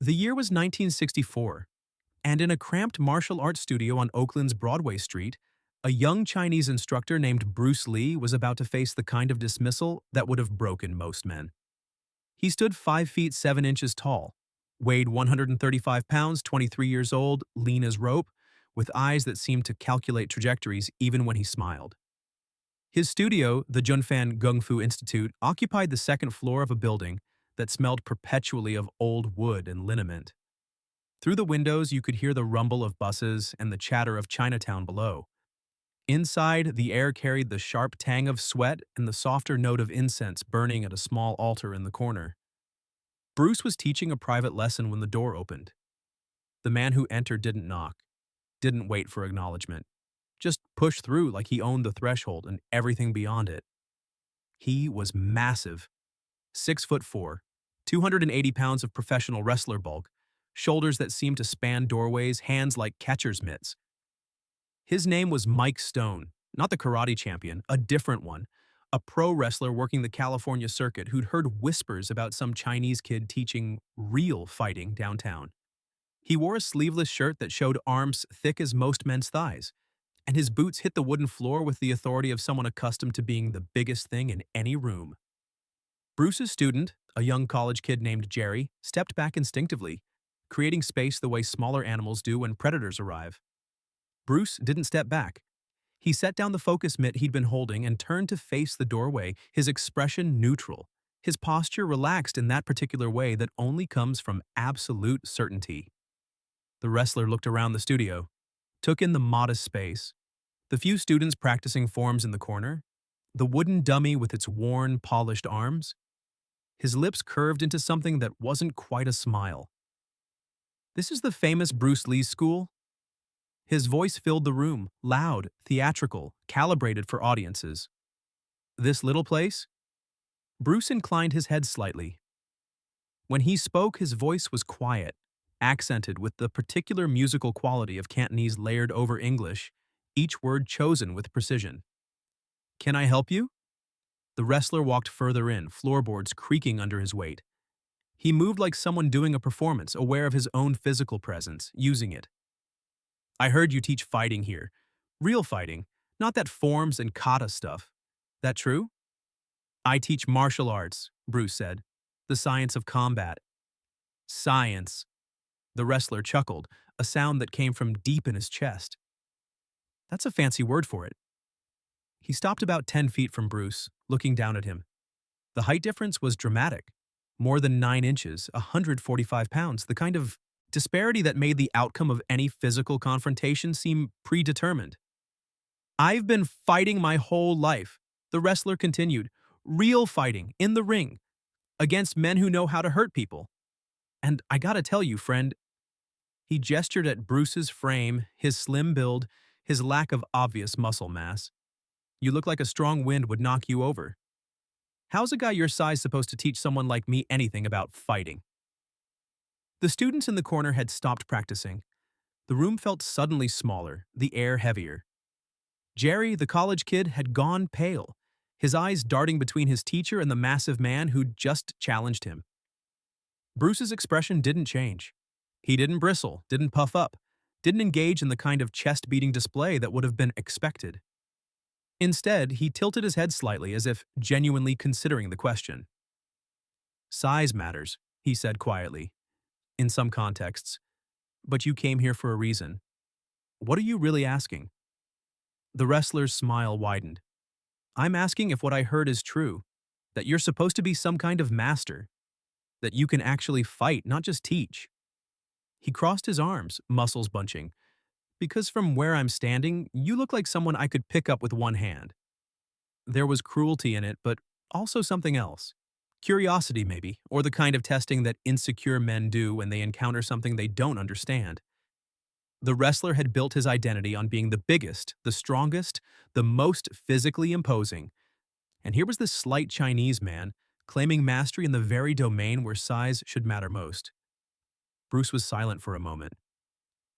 The year was 1964, and in a cramped martial arts studio on Oakland's Broadway Street, a young Chinese instructor named Bruce Lee was about to face the kind of dismissal that would have broken most men. He stood 5 feet 7 inches tall, weighed 135 pounds, 23 years old, lean as rope, with eyes that seemed to calculate trajectories even when he smiled. His studio, the Junfan Gung Fu Institute, occupied the second floor of a building that smelled perpetually of old wood and liniment. Through the windows, you could hear the rumble of buses and the chatter of Chinatown below. Inside, the air carried the sharp tang of sweat and the softer note of incense burning at a small altar in the corner. Bruce was teaching a private lesson when the door opened. The man who entered didn't knock, didn't wait for acknowledgement, just pushed through like he owned the threshold and everything beyond it. He was massive, 6'4", 280 pounds of professional wrestler bulk, shoulders that seemed to span doorways, hands like catcher's mitts. His name was Mike Stone, not the karate champion, a different one, a pro wrestler working the California circuit who'd heard whispers about some Chinese kid teaching real fighting downtown. He wore a sleeveless shirt that showed arms thick as most men's thighs, and his boots hit the wooden floor with the authority of someone accustomed to being the biggest thing in any room. Bruce's student, a young college kid named Jerry, stepped back instinctively, creating space the way smaller animals do when predators arrive. Bruce didn't step back. He set down the focus mitt he'd been holding and turned to face the doorway, his expression neutral, his posture relaxed in that particular way that only comes from absolute certainty. The wrestler looked around the studio, took in the modest space, the few students practicing forms in the corner, the wooden dummy with its worn, polished arms. His lips curved into something that wasn't quite a smile. "This is the famous Bruce Lee school?" His voice filled the room, loud, theatrical, calibrated for audiences. "This little place?" Bruce inclined his head slightly. When he spoke, his voice was quiet, accented with the particular musical quality of Cantonese layered over English, each word chosen with precision. "Can I help you?" The wrestler walked further in, floorboards creaking under his weight. He moved like someone doing a performance, aware of his own physical presence, using it. "I heard you teach fighting here. Real fighting, not that forms and kata stuff. That true?" "I teach martial arts," Bruce said. "The science of combat." "Science." The wrestler chuckled, a sound that came from deep in his chest. "That's a fancy word for it." He stopped about 10 feet from Bruce, looking down at him. The height difference was dramatic. More than 9 inches, 145 pounds, the kind of disparity that made the outcome of any physical confrontation seem predetermined. "I've been fighting my whole life," the wrestler continued. "Real fighting, in the ring, against men who know how to hurt people. And I gotta tell you, friend," he gestured at Bruce's frame, his slim build, his lack of obvious muscle mass. "You look like a strong wind would knock you over. How's a guy your size supposed to teach someone like me anything about fighting?" The students in the corner had stopped practicing. The room felt suddenly smaller, the air heavier. Jerry, the college kid, had gone pale, his eyes darting between his teacher and the massive man who'd just challenged him. Bruce's expression didn't change. He didn't bristle, didn't puff up, didn't engage in the kind of chest-beating display that would have been expected. Instead, he tilted his head slightly as if genuinely considering the question. "Size matters," he said quietly. "In some contexts. But you came here for a reason. What are you really asking?" The wrestler's smile widened. "I'm asking if what I heard is true, that you're supposed to be some kind of master, that you can actually fight, not just teach." He crossed his arms, muscles bunching. "Because from where I'm standing, you look like someone I could pick up with one hand." There was cruelty in it, but also something else. Curiosity, maybe, or the kind of testing that insecure men do when they encounter something they don't understand. The wrestler had built his identity on being the biggest, the strongest, the most physically imposing. And here was this slight Chinese man, claiming mastery in the very domain where size should matter most. Bruce was silent for a moment.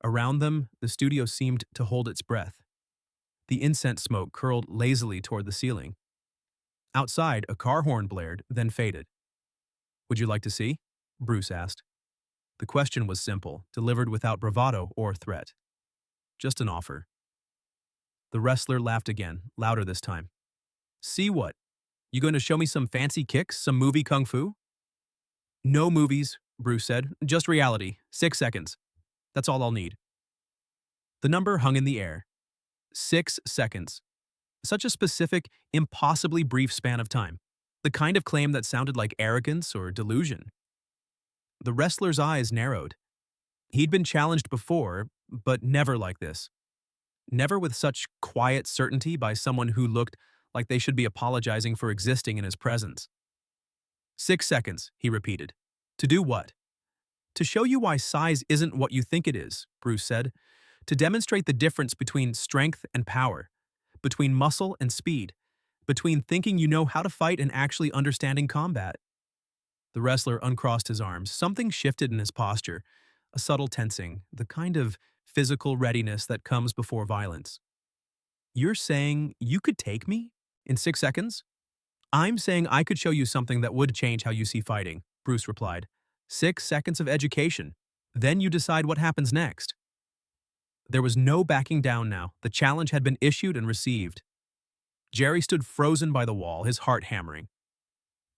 Around them, the studio seemed to hold its breath. The incense smoke curled lazily toward the ceiling. Outside, a car horn blared, then faded. "Would you like to see?" Bruce asked. The question was simple, delivered without bravado or threat. Just an offer. The wrestler laughed again, louder this time. See what? You going to show me some fancy kicks, some movie kung fu? No movies, Bruce said. Just reality. 6 seconds. That's all I'll need. The number hung in the air. 6 seconds. Such a specific, impossibly brief span of time. The kind of claim that sounded like arrogance or delusion. The wrestler's eyes narrowed. He'd been challenged before, but never like this. Never with such quiet certainty by someone who looked like they should be apologizing for existing in his presence. 6 seconds, he repeated. To do what? To show you why size isn't what you think it is, Bruce said. To demonstrate the difference between strength and power, between muscle and speed, between thinking you know how to fight and actually understanding combat. The wrestler uncrossed his arms. Something shifted in his posture, a subtle tensing, the kind of physical readiness that comes before violence. You're saying you could take me in 6 seconds? I'm saying I could show you something that would change how you see fighting, Bruce replied. 6 seconds of education. Then you decide what happens next. There was no backing down now. The challenge had been issued and received. Jerry stood frozen by the wall, his heart hammering.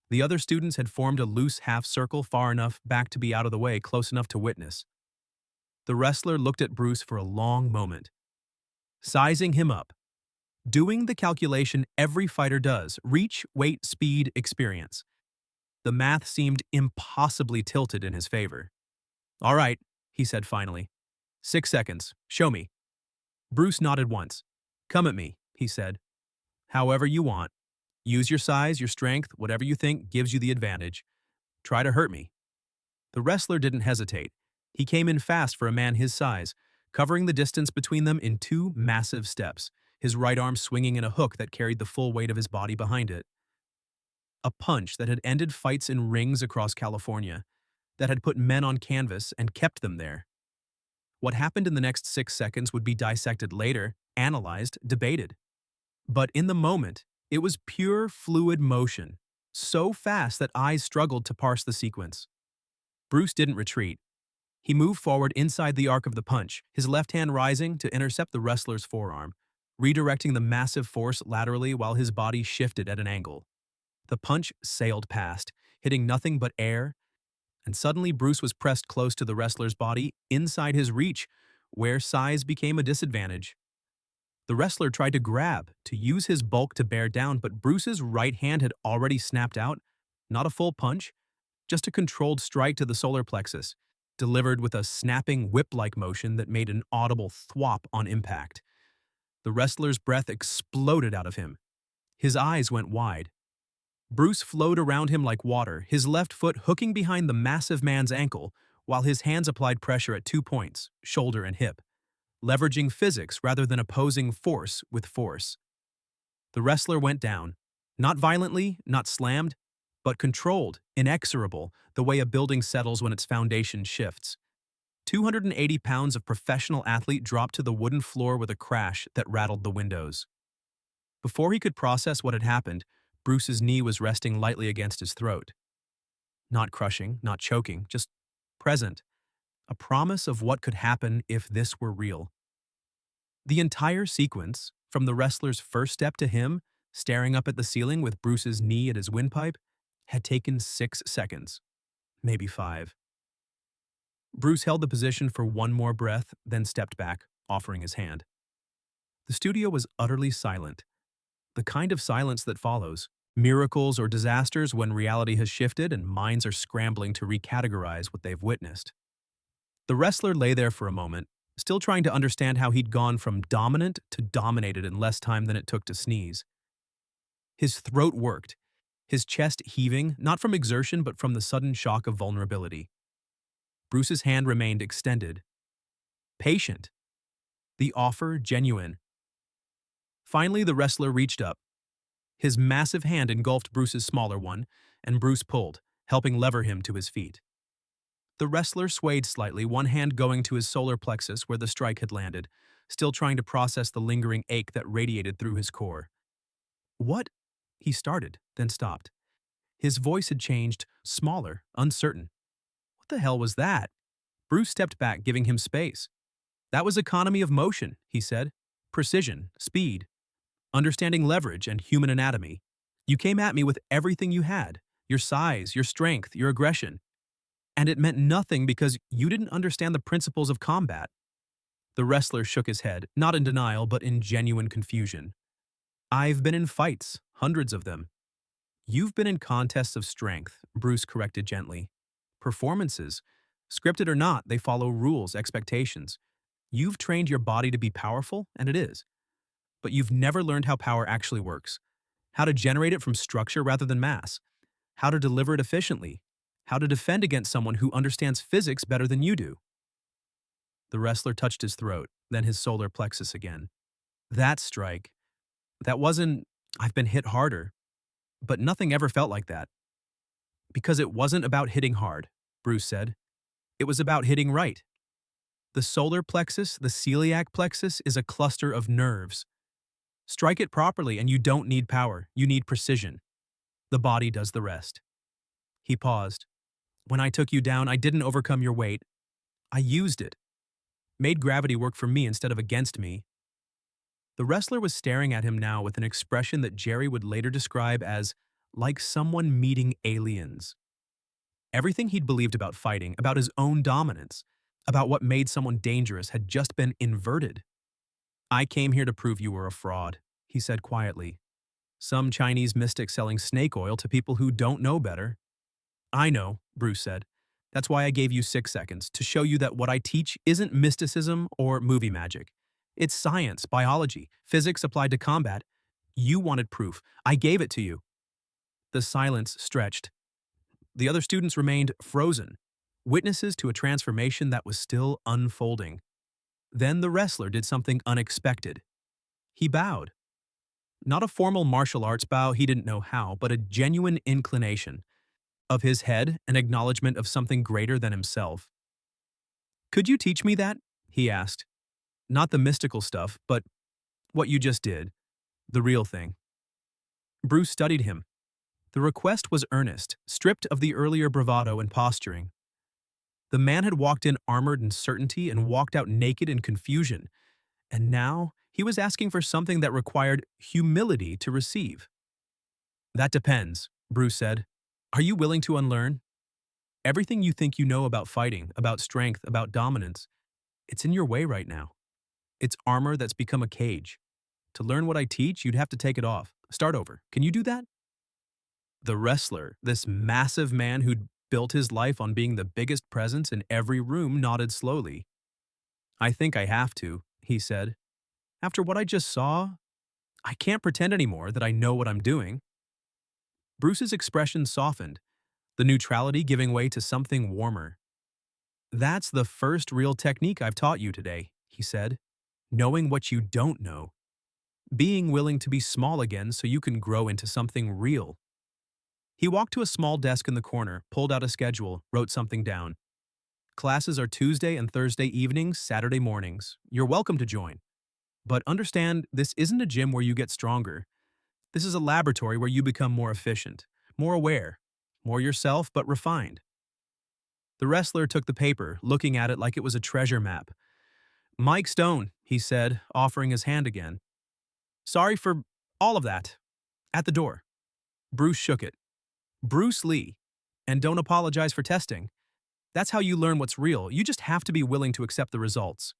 The other students had formed a loose half circle far enough back to be out of the way, close enough to witness. The wrestler looked at Bruce for a long moment, sizing him up, doing the calculation every fighter does: reach, weight, speed, experience. The math seemed impossibly tilted in his favor. All right, he said finally. 6 seconds. Show me. Bruce nodded once. Come at me, he said. However you want. Use your size, your strength, whatever you think gives you the advantage. Try to hurt me. The wrestler didn't hesitate. He came in fast for a man his size, covering the distance between them in 2 massive steps, his right arm swinging in a hook that carried the full weight of his body behind it. A punch that had ended fights in rings across California, that had put men on canvas and kept them there. What happened in the next 6 seconds would be dissected later, analyzed, debated. But in the moment, it was pure fluid motion, so fast that eyes struggled to parse the sequence. Bruce didn't retreat. He moved forward inside the arc of the punch, his left hand rising to intercept the wrestler's forearm, redirecting the massive force laterally while his body shifted at an angle. The punch sailed past, hitting nothing but air, and suddenly Bruce was pressed close to the wrestler's body, inside his reach, where size became a disadvantage. The wrestler tried to grab, to use his bulk to bear down, but Bruce's right hand had already snapped out, not a full punch, just a controlled strike to the solar plexus, delivered with a snapping whip-like motion that made an audible thwop on impact. The wrestler's breath exploded out of him. His eyes went wide. Bruce flowed around him like water, his left foot hooking behind the massive man's ankle, while his hands applied pressure at 2 points, shoulder and hip, leveraging physics rather than opposing force with force. The wrestler went down, not violently, not slammed, but controlled, inexorable, the way a building settles when its foundation shifts. 280 pounds of professional athlete dropped to the wooden floor with a crash that rattled the windows. Before he could process what had happened, Bruce's knee was resting lightly against his throat. Not crushing, not choking, just present. A promise of what could happen if this were real. The entire sequence, from the wrestler's first step to him, staring up at the ceiling with Bruce's knee at his windpipe, had taken 6 seconds, maybe 5. Bruce held the position for one more breath, then stepped back, offering his hand. The studio was utterly silent. The kind of silence that follows, miracles or disasters when reality has shifted and minds are scrambling to recategorize what they've witnessed. The wrestler lay there for a moment, still trying to understand how he'd gone from dominant to dominated in less time than it took to sneeze. His throat worked, his chest heaving, not from exertion but from the sudden shock of vulnerability. Bruce's hand remained extended. Patient. The offer genuine. Finally, the wrestler reached up. His massive hand engulfed Bruce's smaller one, and Bruce pulled, helping lever him to his feet. The wrestler swayed slightly, one hand going to his solar plexus where the strike had landed, still trying to process the lingering ache that radiated through his core. What? He started, then stopped. His voice had changed, smaller, uncertain. What the hell was that? Bruce stepped back, giving him space. That was economy of motion, he said. Precision, speed, understanding leverage and human anatomy. You came at me with everything you had, your size, your strength, your aggression. And it meant nothing because you didn't understand the principles of combat. The wrestler shook his head, not in denial, but in genuine confusion. I've been in fights, hundreds of them. You've been in contests of strength, Bruce corrected gently. Performances. Scripted or not, they follow rules, expectations. You've trained your body to be powerful, and it is. But you've never learned how power actually works. How to generate it from structure rather than mass. How to deliver it efficiently. How to defend against someone who understands physics better than you do. The wrestler touched his throat, then his solar plexus again. That strike. That wasn't, I've been hit harder. But nothing ever felt like that. Because it wasn't about hitting hard, Bruce said. It was about hitting right. The solar plexus, the celiac plexus, is a cluster of nerves. Strike it properly and you don't need power, you need precision. The body does the rest. He paused. When I took you down, I didn't overcome your weight. I used it. Made gravity work for me instead of against me. The wrestler was staring at him now with an expression that Jerry would later describe as like someone meeting aliens. Everything he'd believed about fighting, about his own dominance, about what made someone dangerous had just been inverted. I came here to prove you were a fraud, he said quietly. Some Chinese mystic selling snake oil to people who don't know better. I know, Bruce said. That's why I gave you 6 seconds, to show you that what I teach isn't mysticism or movie magic. It's science, biology, physics applied to combat. You wanted proof. I gave it to you. The silence stretched. The other students remained frozen, witnesses to a transformation that was still unfolding. Then the wrestler did something unexpected. He bowed. Not a formal martial arts bow, he didn't know how, but a genuine inclination. Of his head, an acknowledgement of something greater than himself. Could you teach me that? He asked. Not the mystical stuff, but what you just did. The real thing. Bruce studied him. The request was earnest, stripped of the earlier bravado and posturing. The man had walked in armored in certainty and walked out naked in confusion, and now he was asking for something that required humility to receive. That depends, Bruce said. Are you willing to unlearn? Everything you think you know about fighting, about strength, about dominance, it's in your way right now. It's armor that's become a cage. To learn what I teach, you'd have to take it off. Start over. Can you do that? The wrestler, this massive man who'd built his life on being the biggest presence in every room, nodded slowly. I think I have to, he said. After what I just saw, I can't pretend anymore that I know what I'm doing. Bruce's expression softened, the neutrality giving way to something warmer. That's the first real technique I've taught you today, he said. Knowing what you don't know. Being willing to be small again so you can grow into something real. He walked to a small desk in the corner, pulled out a schedule, wrote something down. Classes are Tuesday and Thursday evenings, Saturday mornings. You're welcome to join. But understand, this isn't a gym where you get stronger. This is a laboratory where you become more efficient, more aware, more yourself but refined. The wrestler took the paper, looking at it like it was a treasure map. Mike Stone, he said, offering his hand again. Sorry for all of that. At the door. Bruce shook it. Bruce Lee. And don't apologize for testing. That's how you learn what's real. You just have to be willing to accept the results.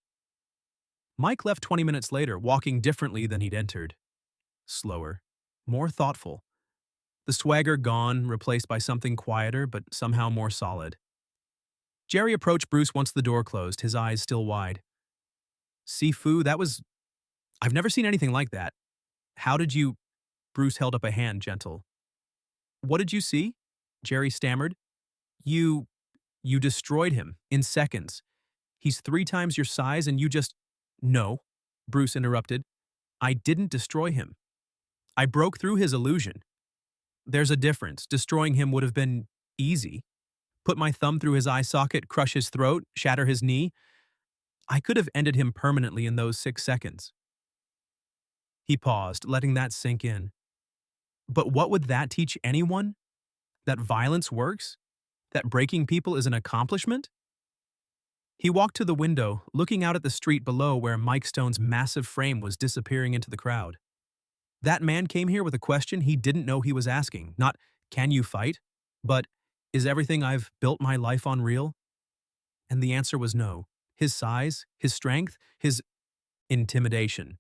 Mike left 20 minutes later, walking differently than he'd entered. Slower. More thoughtful. The swagger gone, replaced by something quieter but somehow more solid. Jerry approached Bruce once the door closed, his eyes still wide. Sifu, I've never seen anything like that. How did you... Bruce held up a hand, gentle. What did you see? Jerry stammered. You destroyed him, in seconds. He's 3 times your size and you just... No, Bruce interrupted. I didn't destroy him. I broke through his illusion. There's a difference. Destroying him would have been easy. Put my thumb through his eye socket, crush his throat, shatter his knee. I could have ended him permanently in those 6 seconds. He paused, letting that sink in. But what would that teach anyone? That violence works? That breaking people is an accomplishment? He walked to the window, looking out at the street below where Mike Stone's massive frame was disappearing into the crowd. That man came here with a question he didn't know he was asking. Not, can you fight? But, is everything I've built my life on real? And the answer was no. His size, his strength, his intimidation.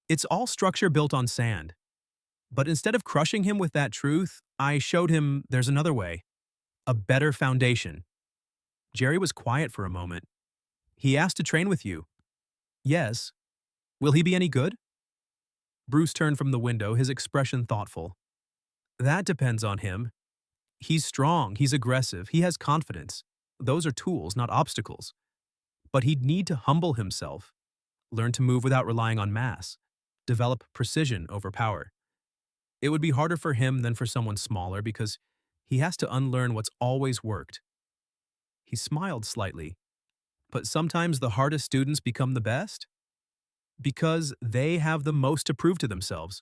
It's all structure built on sand. But instead of crushing him with that truth, I showed him there's another way. A better foundation. Jerry was quiet for a moment. He asked to train with you. Yes. Will he be any good? Bruce turned from the window, his expression thoughtful. That depends on him. He's strong, he's aggressive, he has confidence. Those are tools, not obstacles. But he'd need to humble himself, learn to move without relying on mass, develop precision over power. It would be harder for him than for someone smaller because he has to unlearn what's always worked. He smiled slightly. But sometimes the hardest students become the best because they have the most to prove to themselves.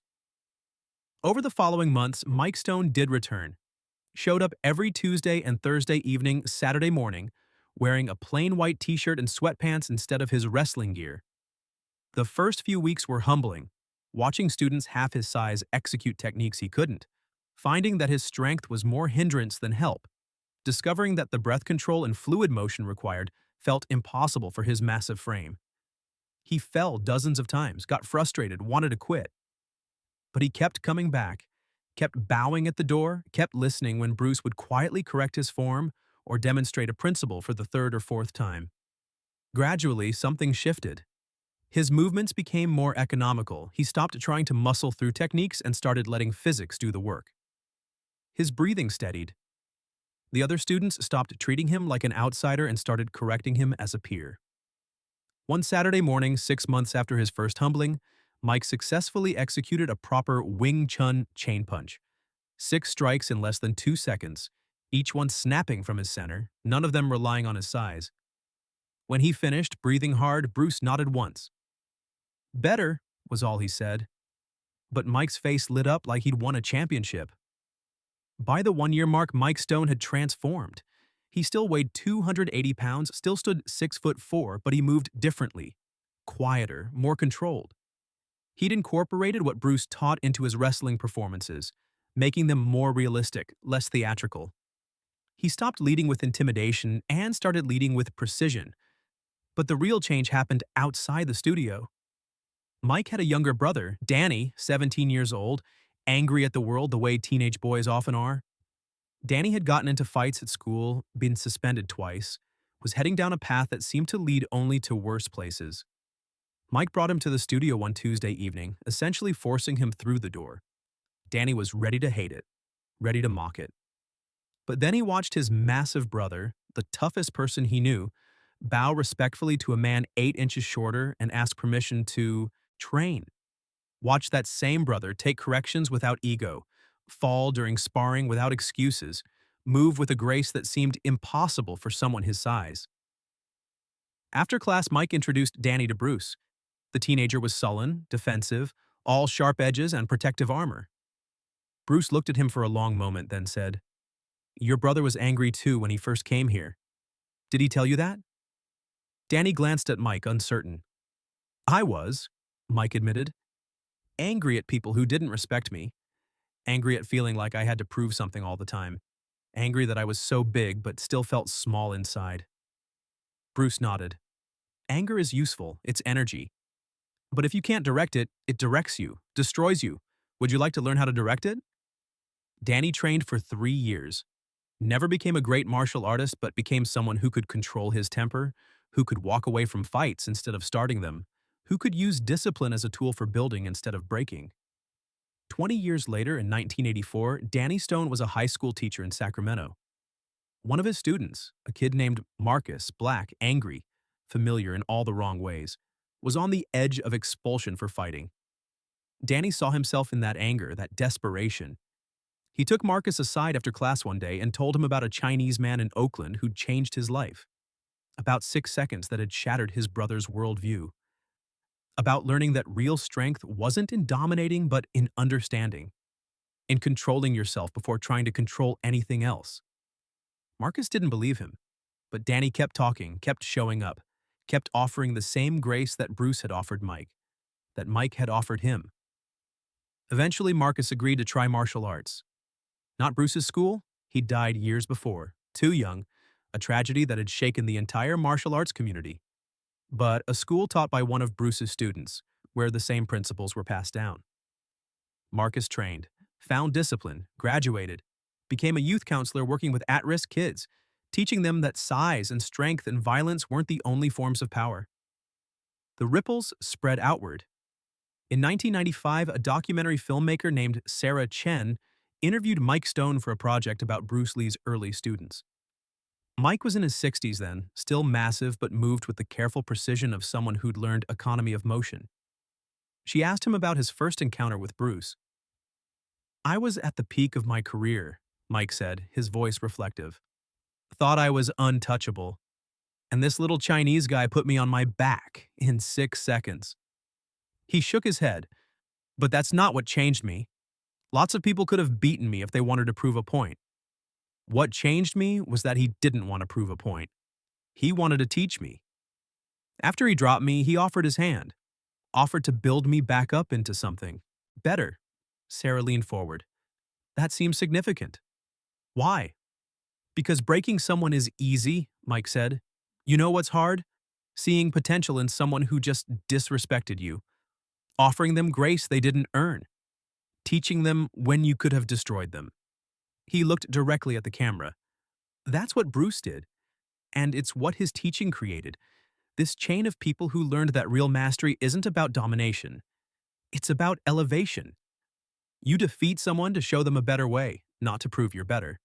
Over the following months, Mike Stone did return. Showed up every Tuesday and Thursday evening, Saturday morning, wearing a plain white t-shirt and sweatpants instead of his wrestling gear. The first few weeks were humbling, watching students half his size execute techniques he couldn't, finding that his strength was more hindrance than help, discovering that the breath control and fluid motion required felt impossible for his massive frame. He fell dozens of times, got frustrated, wanted to quit. But he kept coming back, kept bowing at the door, kept listening when Bruce would quietly correct his form or demonstrate a principle for the third or fourth time. Gradually, something shifted. His movements became more economical. He stopped trying to muscle through techniques and started letting physics do the work. His breathing steadied. The other students stopped treating him like an outsider and started correcting him as a peer. One Saturday morning, 6 months after his first humbling, Mike successfully executed a proper Wing Chun chain punch. 6 strikes in less than 2 seconds, each one snapping from his center, none of them relying on his size. When he finished, breathing hard, Bruce nodded once. Better, was all he said. But Mike's face lit up like he'd won a championship. By the 1-year mark, Mike Stone had transformed. He still weighed 280 pounds, still stood 6'4", but he moved differently, quieter, more controlled. He'd incorporated what Bruce taught into his wrestling performances, making them more realistic, less theatrical. He stopped leading with intimidation and started leading with precision. But the real change happened outside the studio. Mike had a younger brother, Danny, 17 years old, angry at the world the way teenage boys often are. Danny had gotten into fights at school, been suspended twice, was heading down a path that seemed to lead only to worse places. Mike brought him to the studio one Tuesday evening, essentially forcing him through the door. Danny was ready to hate it, ready to mock it. But then he watched his massive brother, the toughest person he knew, bow respectfully to a man 8 inches shorter and ask permission to train. Watch that same brother take corrections without ego, fall during sparring without excuses, move with a grace that seemed impossible for someone his size. After class, Mike introduced Danny to Bruce. The teenager was sullen, defensive, all sharp edges and protective armor. Bruce looked at him for a long moment, then said, "Your brother was angry too when he first came here. Did he tell you that?" Danny glanced at Mike, uncertain. "I was," Mike admitted. Angry at people who didn't respect me. Angry at feeling like I had to prove something all the time. Angry that I was so big but still felt small inside. Bruce nodded. Anger is useful, it's energy. But if you can't direct it, it directs you, destroys you. Would you like to learn how to direct it? Danny trained for 3 years. Never became a great martial artist, but became someone who could control his temper, who could walk away from fights instead of starting them, who could use discipline as a tool for building instead of breaking. 20 years later, in 1984, Danny Stone was a high school teacher in Sacramento. One of his students, a kid named Marcus, black, angry, familiar in all the wrong ways, was on the edge of expulsion for fighting. Danny saw himself in that anger, that desperation. He took Marcus aside after class one day and told him about a Chinese man in Oakland who'd changed his life. About 6 seconds that had shattered his brother's worldview. About learning that real strength wasn't in dominating but in understanding. In controlling yourself before trying to control anything else. Marcus didn't believe him, But Danny kept talking, kept showing up, kept offering the same grace that Bruce had offered Mike, that Mike had offered him. Eventually, Marcus agreed to try martial arts. Not Bruce's school, he died years before, too young, a tragedy that had shaken the entire martial arts community. But a school taught by one of Bruce's students, where the same principles were passed down. Marcus trained, found discipline, graduated, became a youth counselor working with at-risk kids, teaching them that size and strength and violence weren't the only forms of power. The ripples spread outward. In 1995, a documentary filmmaker named Sarah Chen interviewed Mike Stone for a project about Bruce Lee's early students. Mike was in his 60s then, still massive but moved with the careful precision of someone who'd learned economy of motion. She asked him about his first encounter with Bruce. "I was at the peak of my career," Mike said, his voice reflective. "Thought I was untouchable. And this little Chinese guy put me on my back in 6 seconds." He shook his head. "But that's not what changed me. Lots of people could have beaten me if they wanted to prove a point. What changed me was that he didn't want to prove a point. He wanted to teach me. After he dropped me, he offered his hand, offered to build me back up into something better." Sarah leaned forward. "That seems significant. Why?" "Because breaking someone is easy," Mike said. "You know what's hard? Seeing potential in someone who just disrespected you. Offering them grace they didn't earn. Teaching them when you could have destroyed them." He looked directly at the camera. "That's what Bruce did. And it's what his teaching created. This chain of people who learned that real mastery isn't about domination. It's about elevation. You defeat someone to show them a better way, not to prove you're better."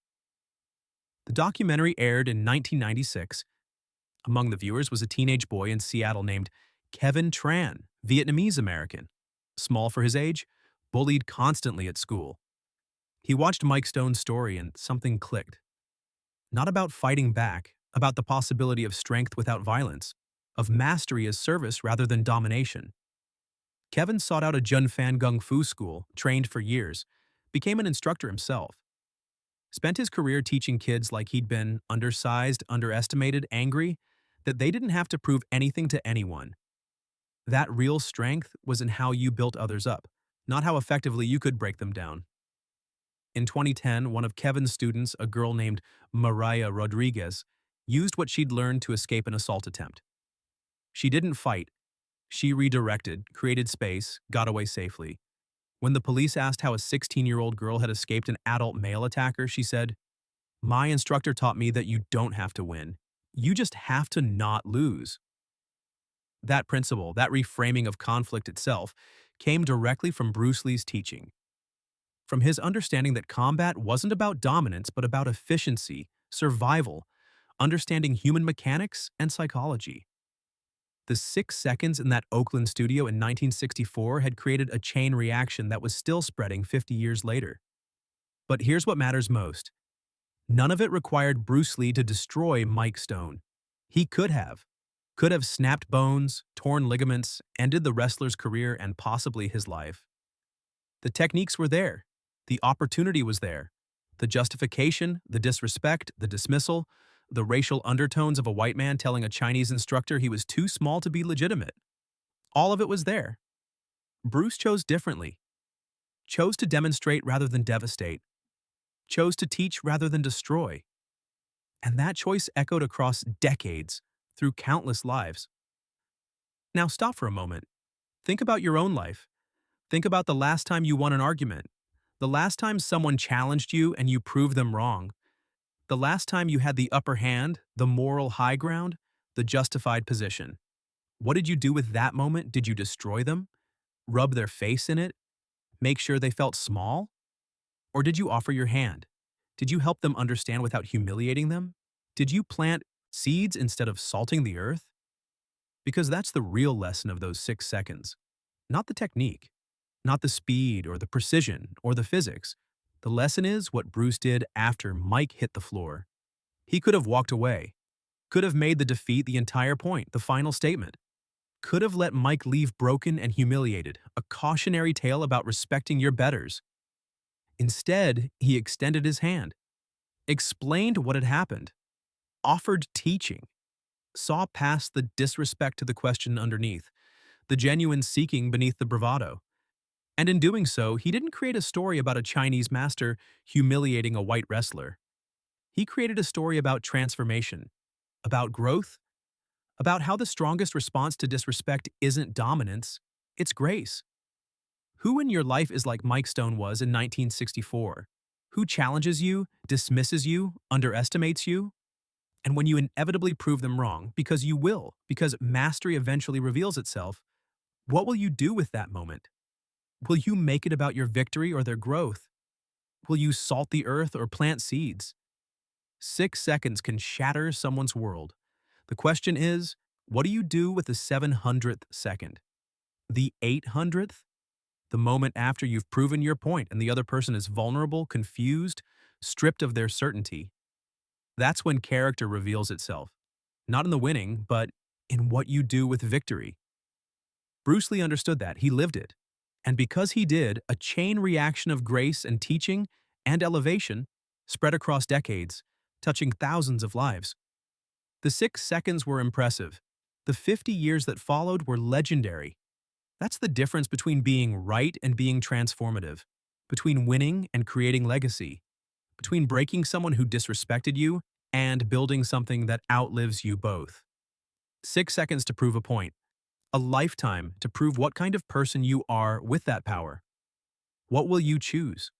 The documentary aired in 1996. Among the viewers was a teenage boy in Seattle named Kevin Tran, Vietnamese American. Small for his age, bullied constantly at school. He watched Mike Stone's story and something clicked. Not about fighting back, about the possibility of strength without violence, of mastery as service rather than domination. Kevin sought out a Junfan Gung Fu school, trained for years, became an instructor himself. Spent his career teaching kids like he'd been undersized, underestimated, angry, that they didn't have to prove anything to anyone. That real strength was in how you built others up, not how effectively you could break them down. In 2010, one of Kevin's students, a girl named Mariah Rodriguez, used what she'd learned to escape an assault attempt. She didn't fight. She redirected, created space, got away safely. When the police asked how a 16-year-old girl had escaped an adult male attacker, she said, "My instructor taught me that you don't have to win. You just have to not lose." That principle, that reframing of conflict itself, came directly from Bruce Lee's teaching. From his understanding that combat wasn't about dominance but about efficiency, survival, understanding human mechanics and psychology. The 6 seconds in that Oakland studio in 1964 had created a chain reaction that was still spreading 50 years later. But here's what matters most. None of it required Bruce Lee to destroy Mike Stone. He could have snapped bones, torn ligaments, ended the wrestler's career and possibly his life. The techniques were there. The opportunity was there. The justification, the disrespect, the dismissal, the racial undertones of a white man telling a Chinese instructor he was too small to be legitimate. All of it was there. Bruce chose differently. Chose to demonstrate rather than devastate. Chose to teach rather than destroy. And that choice echoed across decades, through countless lives. Now stop for a moment. Think about your own life. Think about the last time you won an argument. The last time someone challenged you and you proved them wrong. The last time you had the upper hand, the moral high ground, the justified position. What did you do with that moment? Did you destroy them? Rub their face in it? Make sure they felt small? Or did you offer your hand? Did you help them understand without humiliating them? Did you plant seeds instead of salting the earth? Because that's the real lesson of those 6 seconds. Not the technique, not the speed or the precision or the physics. The lesson is what Bruce did after Mike hit the floor. He could have walked away, could have made the defeat the entire point, the final statement, could have let Mike leave broken and humiliated, a cautionary tale about respecting your betters. Instead, he extended his hand, explained what had happened, offered teaching, saw past the disrespect to the question underneath, the genuine seeking beneath the bravado. And in doing so, he didn't create a story about a Chinese master humiliating a white wrestler. He created a story about transformation, about growth, about how the strongest response to disrespect isn't dominance, it's grace. Who in your life is like Mike Stone was in 1964? Who challenges you, dismisses you, underestimates you? And when you inevitably prove them wrong, because you will, because mastery eventually reveals itself, what will you do with that moment? Will you make it about your victory or their growth? Will you salt the earth or plant seeds? 6 seconds can shatter someone's world. The question is, what do you do with the 700th second? The 800th? The moment after you've proven your point and the other person is vulnerable, confused, stripped of their certainty. That's when character reveals itself. Not in the winning, but in what you do with victory. Bruce Lee understood that. He lived it. And because he did, a chain reaction of grace and teaching and elevation spread across decades, touching thousands of lives. The 6 seconds were impressive. The 50 years that followed were legendary. That's the difference between being right and being transformative, between winning and creating legacy, between breaking someone who disrespected you and building something that outlives you both. 6 seconds to prove a point, a lifetime to prove what kind of person you are with that power. What will you choose?